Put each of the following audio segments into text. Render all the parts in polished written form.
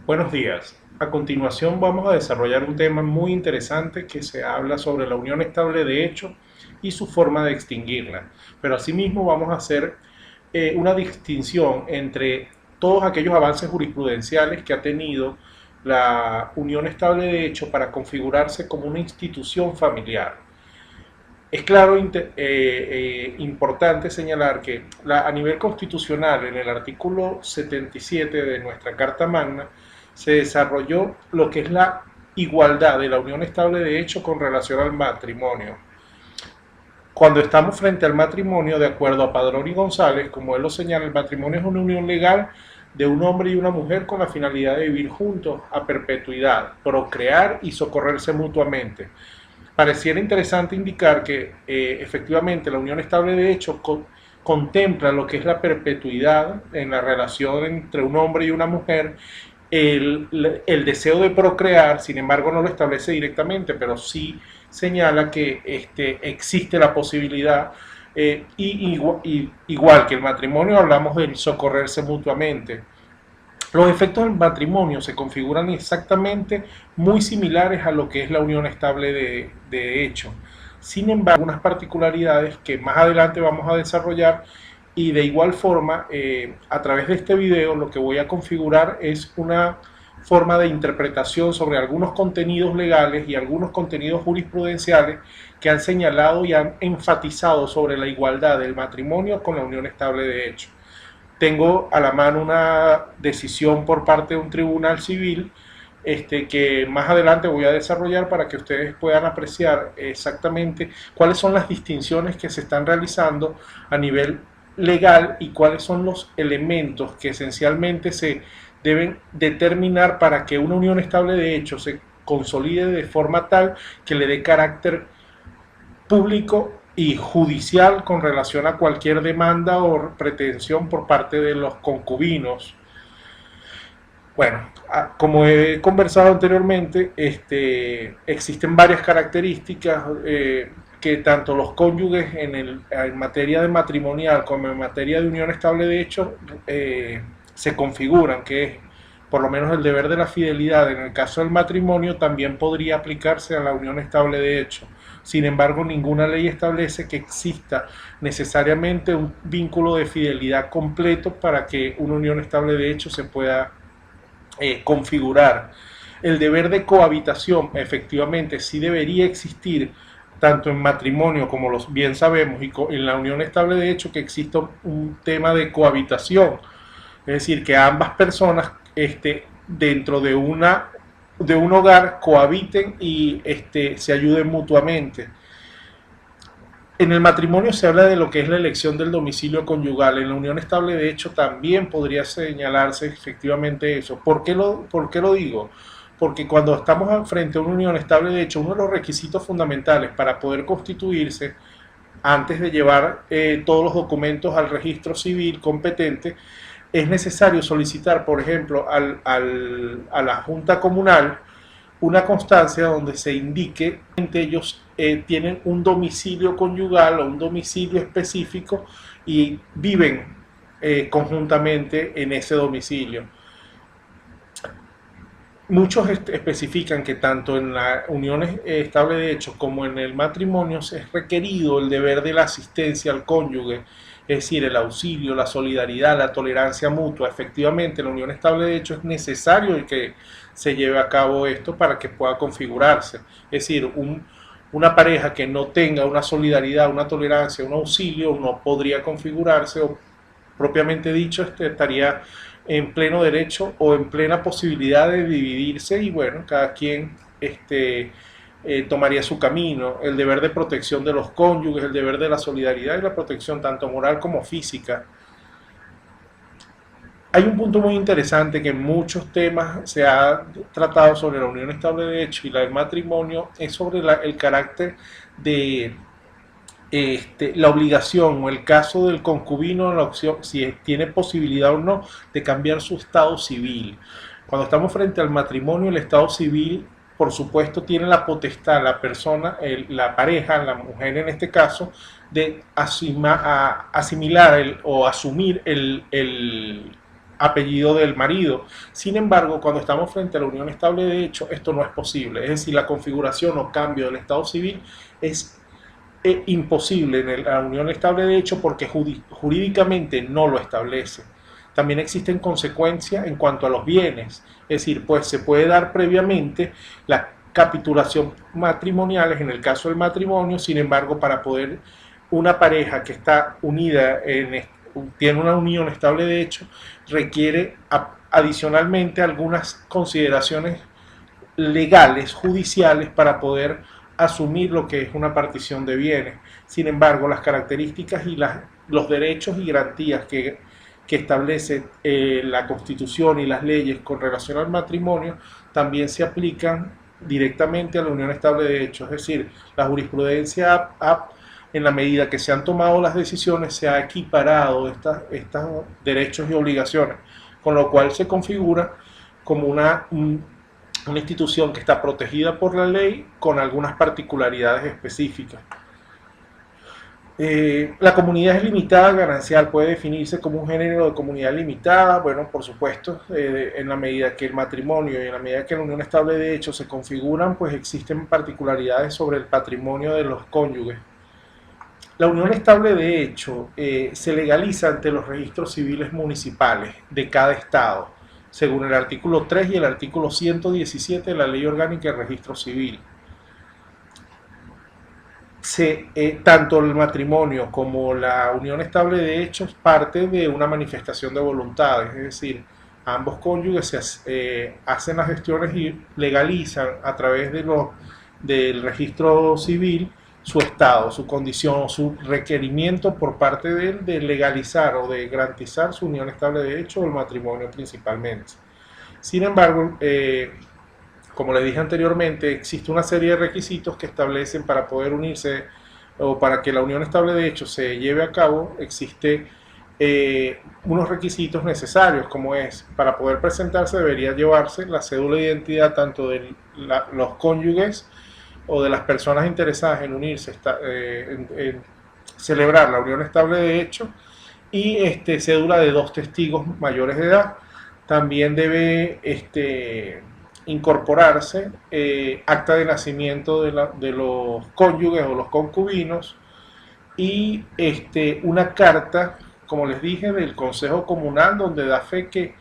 Buenos días. A continuación vamos a desarrollar un tema muy interesante que se habla sobre la unión estable de hecho y su forma de extinguirla. Pero asimismo vamos a hacer una distinción entre todos aquellos avances jurisprudenciales que ha tenido la unión estable de hecho para configurarse como una institución familiar. Es claro, importante señalar que a nivel constitucional, en el artículo 77 de nuestra Carta Magna, se desarrolló lo que es la igualdad de la unión estable de hecho con relación al matrimonio. Cuando estamos frente al matrimonio, de acuerdo a Padrón y González, como él lo señala, el matrimonio es una unión legal de un hombre y una mujer con la finalidad de vivir juntos a perpetuidad, procrear y socorrerse mutuamente. Pareciera interesante indicar que efectivamente la unión estable de hecho contempla lo que es la perpetuidad en la relación entre un hombre y una mujer, el deseo de procrear. Sin embargo no lo establece directamente, pero sí señala que existe la posibilidad, igual que el matrimonio hablamos de socorrerse mutuamente. Los efectos del matrimonio se configuran exactamente muy similares a lo que es la unión estable de hecho. Sin embargo, algunas particularidades que más adelante vamos a desarrollar, y de igual forma, a través de este video lo que voy a configurar es una forma de interpretación sobre algunos contenidos legales y algunos contenidos jurisprudenciales que han señalado y han enfatizado sobre la igualdad del matrimonio con la unión estable de hecho. Tengo a la mano una decisión por parte de un tribunal civil, que más adelante voy a desarrollar para que ustedes puedan apreciar exactamente cuáles son las distinciones que se están realizando a nivel legal y cuáles son los elementos que esencialmente se deben determinar para que una unión estable de hecho se consolide de forma tal que le dé carácter público y judicial con relación a cualquier demanda o pretensión por parte de los concubinos. Bueno, como he conversado anteriormente, existen varias características que tanto los cónyuges en materia de matrimonial como en materia de unión estable de hecho se configuran, que es por lo menos el deber de la fidelidad en el caso del matrimonio también podría aplicarse a la unión estable de hecho. Sin embargo, ninguna ley establece que exista necesariamente un vínculo de fidelidad completo para que una unión estable de hecho se pueda configurar. El deber de cohabitación efectivamente sí debería existir tanto en matrimonio como los bien sabemos y en la unión estable de hecho que exista un tema de cohabitación, es decir, que ambas personas dentro de un hogar cohabiten y se ayuden mutuamente. En el matrimonio se habla de lo que es la elección del domicilio conyugal. En la unión estable de hecho también podría señalarse efectivamente eso. ¿Por qué lo digo? Porque cuando estamos frente a una unión estable de hecho, uno de los requisitos fundamentales para poder constituirse, antes de llevar todos los documentos al registro civil competente, es necesario solicitar, por ejemplo, a la Junta Comunal una constancia donde se indique que ellos tienen un domicilio conyugal o un domicilio específico y viven conjuntamente en ese domicilio. Muchos especifican que tanto en la unión estable de hecho como en el matrimonio es requerido el deber de la asistencia al cónyuge, es decir, el auxilio, la solidaridad, la tolerancia mutua. Efectivamente, en la unión estable de hecho es necesario que se lleve a cabo esto para que pueda configurarse. Es decir, una pareja que no tenga una solidaridad, una tolerancia, un auxilio, no podría configurarse o, propiamente dicho, estaría en pleno derecho o en plena posibilidad de dividirse y bueno, cada quien tomaría su camino. El deber de protección de los cónyuges, el deber de la solidaridad y la protección tanto moral como física. Hay un punto muy interesante que en muchos temas se ha tratado sobre la unión estable de hecho y la del matrimonio, es sobre el carácter de la obligación o el caso del concubino, la opción, si tiene posibilidad o no de cambiar su estado civil. Cuando estamos frente al matrimonio, el estado civil, por supuesto, tiene la potestad, la persona, la pareja, la mujer en este caso, de asimilar o asumir apellido del marido. Sin embargo, cuando estamos frente a la unión estable de hecho, esto no es posible. Es decir, la configuración o cambio del estado civil es imposible en la unión estable de hecho porque jurídicamente no lo establece. También existen consecuencias en cuanto a los bienes, es decir, pues se puede dar previamente la capitulación matrimoniales en el caso del matrimonio. Sin embargo, para poder una pareja que está unida tiene una unión estable de hecho, requiere adicionalmente algunas consideraciones legales, judiciales, para poder asumir lo que es una partición de bienes. Sin embargo, las características y los derechos y garantías que establece la Constitución y las leyes con relación al matrimonio también se aplican directamente a la unión estable de hecho. Es decir, la jurisprudencia en la medida que se han tomado las decisiones, se ha equiparado estos derechos y obligaciones, con lo cual se configura como una institución que está protegida por la ley con algunas particularidades específicas. La comunidad es limitada ganancial, puede definirse como un género de comunidad limitada. Bueno, por supuesto, en la medida que el matrimonio y en la medida que la unión estable de hecho se configuran, pues existen particularidades sobre el patrimonio de los cónyuges. La unión estable de hecho se legaliza ante los registros civiles municipales de cada estado, según el artículo 3 y el artículo 117 de la Ley Orgánica de Registro Civil. Tanto el matrimonio como la unión estable de hecho es parte de una manifestación de voluntades, es decir, ambos cónyuges hacen las gestiones y legalizan a través del registro civil su estado, su condición, su requerimiento por parte de él de legalizar o de garantizar su unión estable de hecho o el matrimonio principalmente. Sin embargo, como le dije anteriormente, existe una serie de requisitos que establecen para poder unirse o para que la unión estable de hecho se lleve a cabo. Existe unos requisitos necesarios, como es, para poder presentarse debería llevarse la cédula de identidad tanto de los cónyuges o de las personas interesadas en unirse, en celebrar la unión estable de hecho, y cédula de 2 testigos mayores de edad. También debe incorporarse acta de nacimiento de los cónyuges o los concubinos y una carta, como les dije, del Consejo Comunal donde da fe que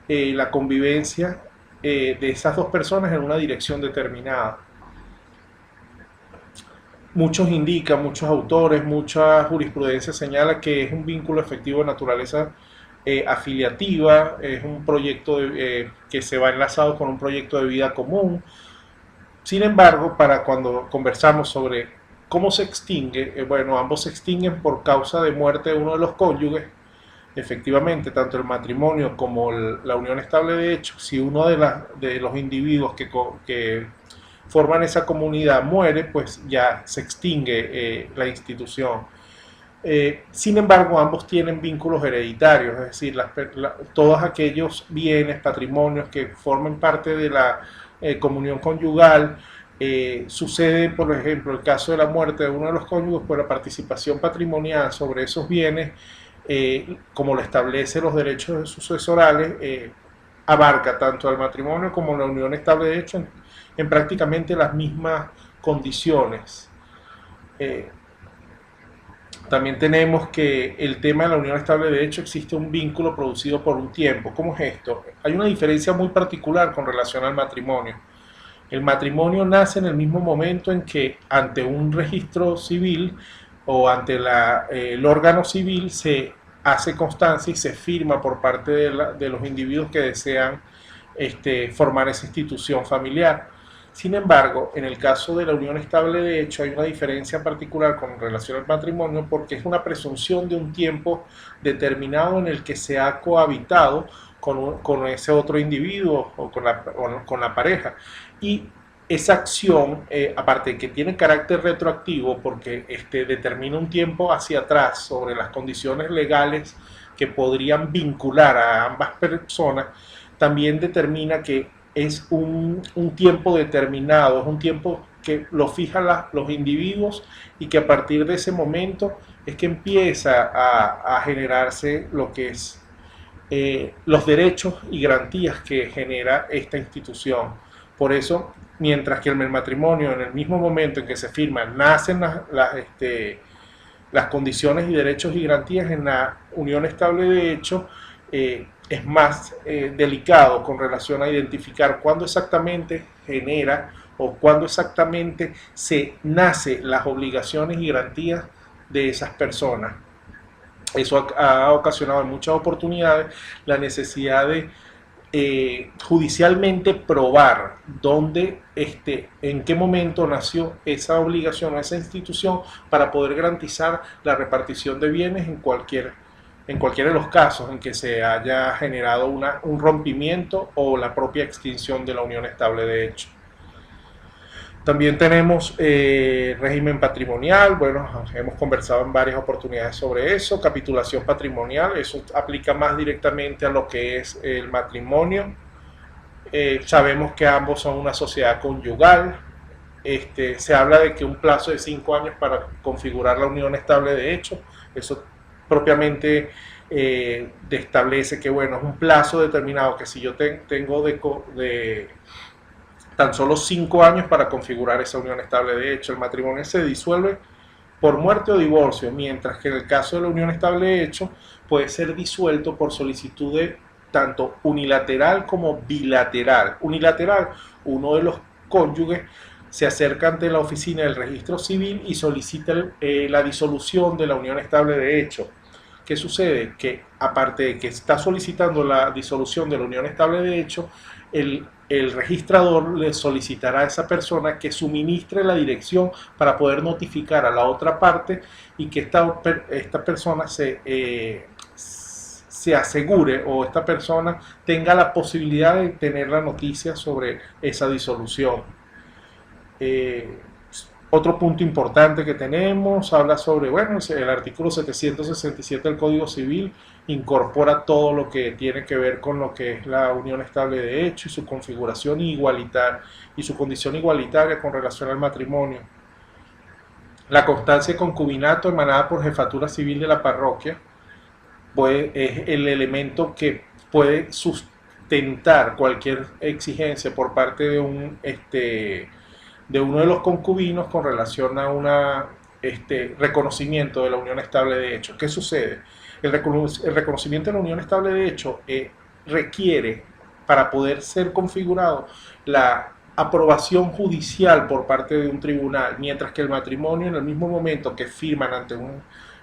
la convivencia de esas dos personas en una dirección determinada. Muchos indican, muchos autores, mucha jurisprudencia señala que es un vínculo efectivo de naturaleza afiliativa, es un proyecto que se va enlazado con un proyecto de vida común. Sin embargo, para cuando conversamos sobre cómo se extingue, bueno, ambos se extinguen por causa de muerte de uno de los cónyuges. Efectivamente, tanto el matrimonio como la unión estable de hecho, si uno de los individuos que forman esa comunidad muere, pues ya se extingue la institución. Sin embargo, ambos tienen vínculos hereditarios, es decir, todos aquellos bienes, patrimonios que forman parte de la comunión conyugal, sucede, por ejemplo, el caso de la muerte de uno de los cónyuges, pues la participación patrimonial sobre esos bienes, como lo establece los derechos sucesorales, abarca tanto al matrimonio como la unión estable de hecho en prácticamente las mismas condiciones. También tenemos que el tema de la unión estable de hecho existe un vínculo producido por un tiempo. ¿Cómo es esto? Hay una diferencia muy particular con relación al matrimonio. El matrimonio nace en el mismo momento en que ante un registro civil o ante el órgano civil se hace constancia y se firma por parte de los individuos que desean formar esa institución familiar. Sin embargo, en el caso de la unión estable de hecho hay una diferencia particular con relación al matrimonio porque es una presunción de un tiempo determinado en el que se ha cohabitado con ese otro individuo o con la pareja. Y esa acción, aparte de que tiene carácter retroactivo porque determina un tiempo hacia atrás sobre las condiciones legales que podrían vincular a ambas personas, también determina que es un tiempo determinado, es un tiempo que lo fijan los individuos y que a partir de ese momento es que empieza a generarse lo que es los derechos y garantías que genera esta institución. Por eso, mientras que en el matrimonio, en el mismo momento en que se firma, nacen las condiciones y derechos y garantías, en la unión estable de hecho es más delicado con relación a identificar cuándo exactamente genera o cuándo exactamente se nace las obligaciones y garantías de esas personas. Eso ha ocasionado en muchas oportunidades la necesidad de judicialmente probar dónde, en qué momento nació esa obligación o esa institución para poder garantizar la repartición de bienes en cualquiera de los casos en que se haya generado un rompimiento o la propia extinción de la unión estable de hecho. También tenemos régimen patrimonial, bueno, hemos conversado en varias oportunidades sobre eso, capitulación patrimonial, eso aplica más directamente a lo que es el matrimonio. Sabemos que ambos son una sociedad conyugal, se habla de que un plazo de 5 años para configurar la unión estable de hecho, eso propiamente establece que, bueno, es un plazo determinado que si yo tengo de tan solo 5 años para configurar esa unión estable de hecho. El matrimonio se disuelve por muerte o divorcio, mientras que en el caso de la unión estable de hecho puede ser disuelto por solicitud de tanto unilateral como bilateral. Unilateral, uno de los cónyuges se acerca ante la oficina del registro civil y solicita la disolución de la unión estable de hecho. ¿Qué sucede? Que aparte de que está solicitando la disolución de la unión estable de hecho, el registrador le solicitará a esa persona que suministre la dirección para poder notificar a la otra parte y que esta persona se asegure o esta persona tenga la posibilidad de tener la noticia sobre esa disolución. Otro punto importante que tenemos habla sobre, bueno, el artículo 767 del Código Civil incorpora todo lo que tiene que ver con lo que es la unión estable de hecho y su configuración igualitaria y su condición igualitaria con relación al matrimonio. La constancia de concubinato emanada por jefatura civil de la parroquia es el elemento que puede sustentar cualquier exigencia por parte de uno de los concubinos con relación a un reconocimiento de la unión estable de hecho. ¿Qué sucede? El reconocimiento de la unión estable de hecho requiere, para poder ser configurado, la aprobación judicial por parte de un tribunal, mientras que el matrimonio, en el mismo momento que firman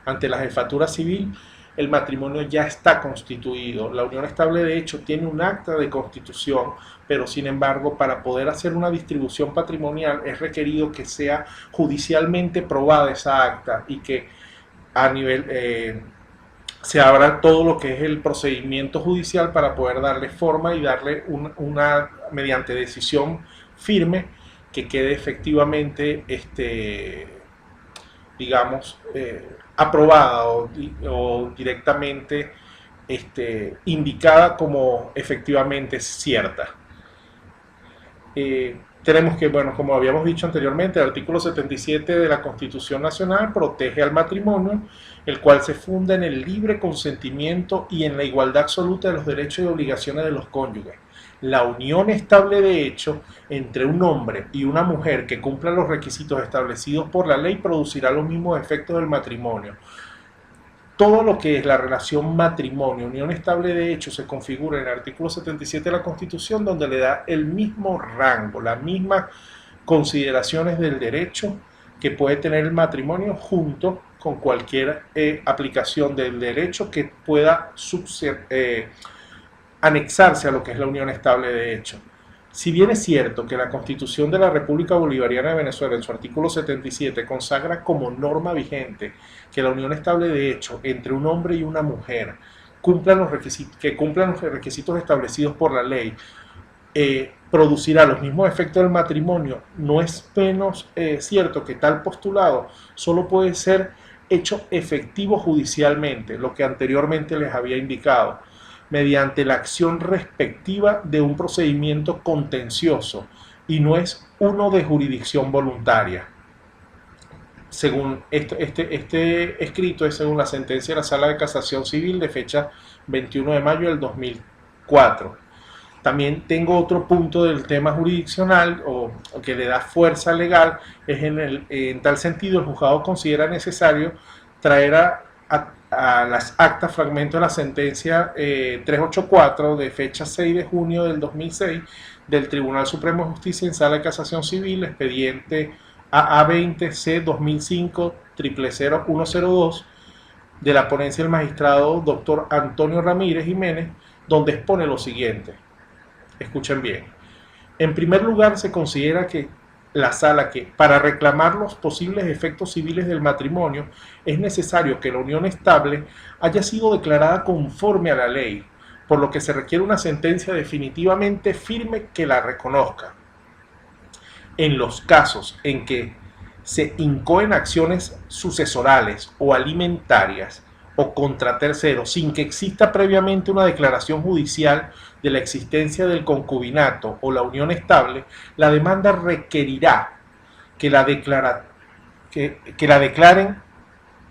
ante la jefatura civil, el matrimonio ya está constituido. La unión estable de hecho tiene un acta de constitución, pero sin embargo, para poder hacer una distribución patrimonial es requerido que sea judicialmente probada esa acta y que a nivel se abra todo lo que es el procedimiento judicial para poder darle forma y darle mediante decisión firme que quede efectivamente digamos aprobada o directamente indicada como efectivamente cierta. Tenemos que, bueno, como habíamos dicho anteriormente, el artículo 77 de la Constitución Nacional protege al matrimonio, el cual se funda en el libre consentimiento y en la igualdad absoluta de los derechos y obligaciones de los cónyuges. La unión estable de hecho entre un hombre y una mujer que cumplan los requisitos establecidos por la ley producirá los mismos efectos del matrimonio. Todo lo que es la relación matrimonio, unión estable de hecho, se configura en el artículo 77 de la Constitución, donde le da el mismo rango, las mismas consideraciones del derecho que puede tener el matrimonio junto con cualquier aplicación del derecho que pueda anexarse a lo que es la unión estable de hecho. Si bien es cierto que la Constitución de la República Bolivariana de Venezuela en su artículo 77 consagra como norma vigente que la unión estable de hecho entre un hombre y una mujer cumplan los requisitos establecidos por la ley, producirá los mismos efectos del matrimonio, no es menos cierto que tal postulado solo puede ser hecho efectivo judicialmente, lo que anteriormente les había indicado, mediante la acción respectiva de un procedimiento contencioso y no es uno de jurisdicción voluntaria. según este escrito es según la sentencia de la Sala de Casación Civil de fecha 21 de mayo del 2004. También tengo otro punto del tema jurisdiccional o que le da fuerza legal, es en tal sentido el juzgado considera necesario traer a las actas fragmentos de la sentencia 384 de fecha 6 de junio del 2006 del Tribunal Supremo de Justicia en Sala de Casación Civil, expediente AA20C 2005 000102 de la ponencia del magistrado doctor Antonio Ramírez Jiménez, donde expone lo siguiente. Escuchen bien. En primer lugar, se considera que la sala que para reclamar los posibles efectos civiles del matrimonio es necesario que la unión estable haya sido declarada conforme a la ley, por lo que se requiere una sentencia definitivamente firme que la reconozca. En los casos en que se incoen acciones sucesorales o alimentarias o contra terceros sin que exista previamente una declaración judicial de la existencia del concubinato o la unión estable, la demanda requerirá que la declaren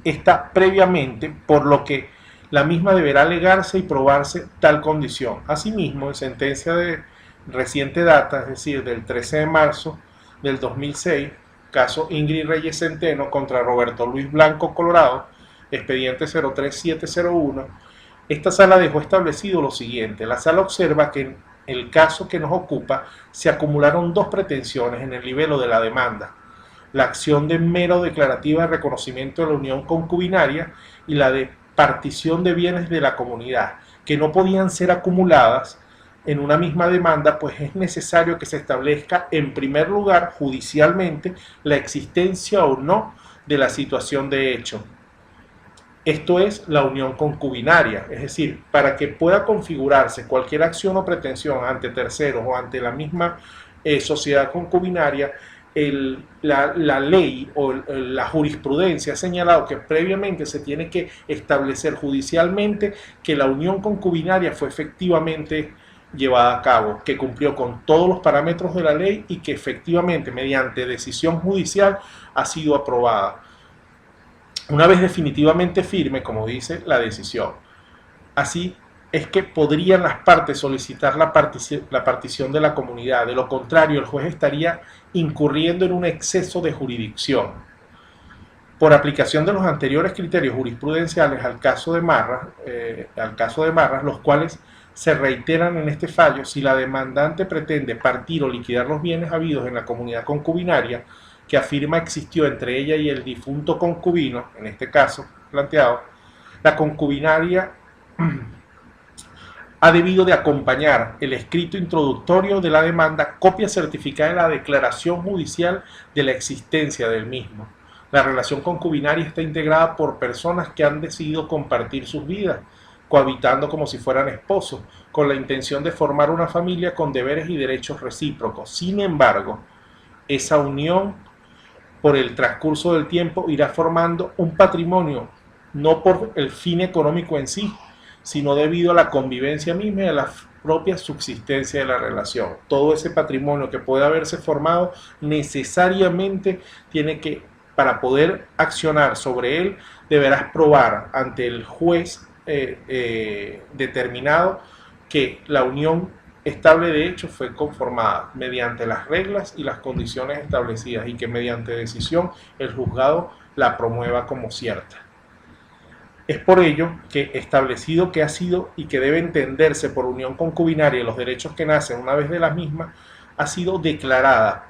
esta previamente, por lo que la misma deberá alegarse y probarse tal condición. Asimismo, en sentencia de reciente data, es decir, del 13 de marzo del 2006, caso Ingrid Reyes Centeno contra Roberto Luis Blanco Colorado, expediente 03701, esta sala dejó establecido lo siguiente. La sala observa que en el caso que nos ocupa se acumularon dos pretensiones en el nivel de la demanda: la acción de mero declarativa de reconocimiento de la unión concubinaria y la de partición de bienes de la comunidad, que no podían ser acumuladas en una misma demanda, pues es necesario que se establezca en primer lugar judicialmente la existencia o no de la situación de hecho. Esto es la unión concubinaria, es decir, para que pueda configurarse cualquier acción o pretensión ante terceros o ante la misma sociedad concubinaria, la ley o la jurisprudencia ha señalado que previamente se tiene que establecer judicialmente que la unión concubinaria fue efectivamente llevada a cabo, que cumplió con todos los parámetros de la ley y que efectivamente mediante decisión judicial ha sido aprobada, una vez definitivamente firme, como dice la decisión. Así es que podrían las partes solicitar la partición de la comunidad. De lo contrario, el juez estaría incurriendo en un exceso de jurisdicción. Por aplicación de los anteriores criterios jurisprudenciales al caso de Marras, los cuales se reiteran en este fallo, si la demandante pretende partir o liquidar los bienes habidos en la comunidad concubinaria que afirma existió entre ella y el difunto concubino, en este caso planteado, la concubinaria ha debido de acompañar el escrito introductorio de la demanda, copia certificada de la declaración judicial de la existencia del mismo. La relación concubinaria está integrada por personas que han decidido compartir sus vidas, cohabitando como si fueran esposos, con la intención de formar una familia con deberes y derechos recíprocos. Sin embargo, esa unión por el transcurso del tiempo irá formando un patrimonio, no por el fin económico en sí, sino debido a la convivencia misma y a la propia subsistencia de la relación. Todo ese patrimonio que puede haberse formado necesariamente tiene que, para poder accionar sobre él, deberás probar ante el juez determinado que la unión estable de hecho fue conformada mediante las reglas y las condiciones establecidas y que mediante decisión el juzgado la promueva como cierta. Es por ello que, establecido que ha sido y que debe entenderse por unión concubinaria los derechos que nacen una vez de la misma, ha sido declarada,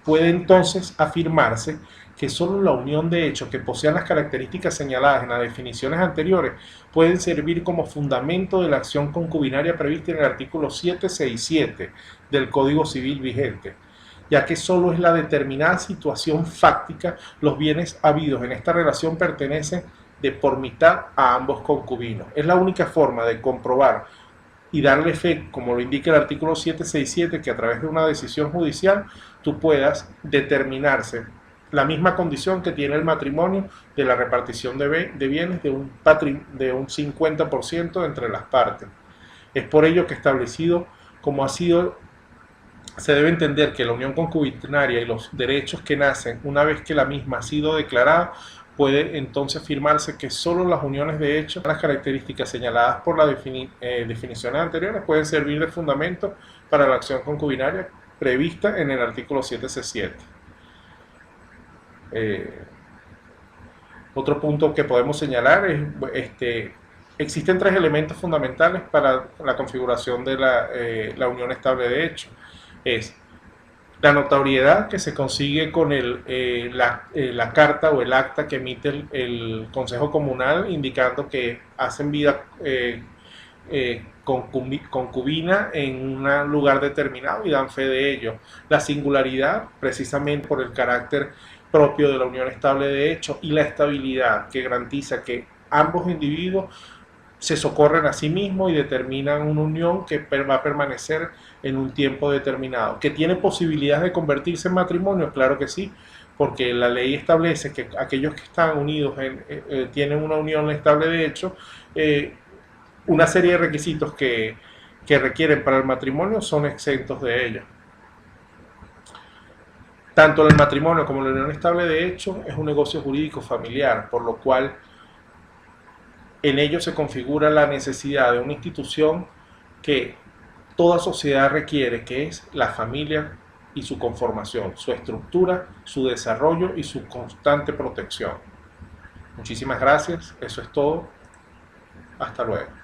puede entonces afirmarse que solo la unión de hecho que posea las características señaladas en las definiciones anteriores pueden servir como fundamento de la acción concubinaria prevista en el artículo 767 del Código Civil vigente, ya que solo es la determinada situación fáctica, los bienes habidos en esta relación pertenecen de por mitad a ambos concubinos. Es la única forma de comprobar y darle fe, como lo indica el artículo 767, que a través de una decisión judicial tú puedas determinarse la misma condición que tiene el matrimonio de la repartición de bienes de un 50% entre las partes. Es por ello que establecido como ha sido se debe entender que la unión concubinaria y los derechos que nacen una vez que la misma ha sido declarada, puede entonces afirmarse que solo las uniones de hecho, las características señaladas por las definiciones anteriores, pueden servir de fundamento para la acción concubinaria prevista en el artículo 7C7. Otro punto que podemos señalar es, existen tres elementos fundamentales para la configuración de la unión estable de hecho. Es la notoriedad que se consigue con la carta o el acta que emite el Consejo Comunal indicando que hacen vida concubina en un lugar determinado y dan fe de ello. La singularidad, precisamente por el carácter propio de la unión estable de hecho, y la estabilidad que garantiza que ambos individuos se socorren a sí mismos y determinan una unión que va a permanecer en un tiempo determinado. ¿Que tiene posibilidades de convertirse en matrimonio? Claro que sí, porque la ley establece que aquellos que están unidos tienen una unión estable de hecho, una serie de requisitos que requieren para el matrimonio son exentos de ello. Tanto el matrimonio como la unión estable de hecho es un negocio jurídico familiar, por lo cual en ello se configura la necesidad de una institución que toda sociedad requiere, que es la familia y su conformación, su estructura, su desarrollo y su constante protección. Muchísimas gracias, eso es todo. Hasta luego.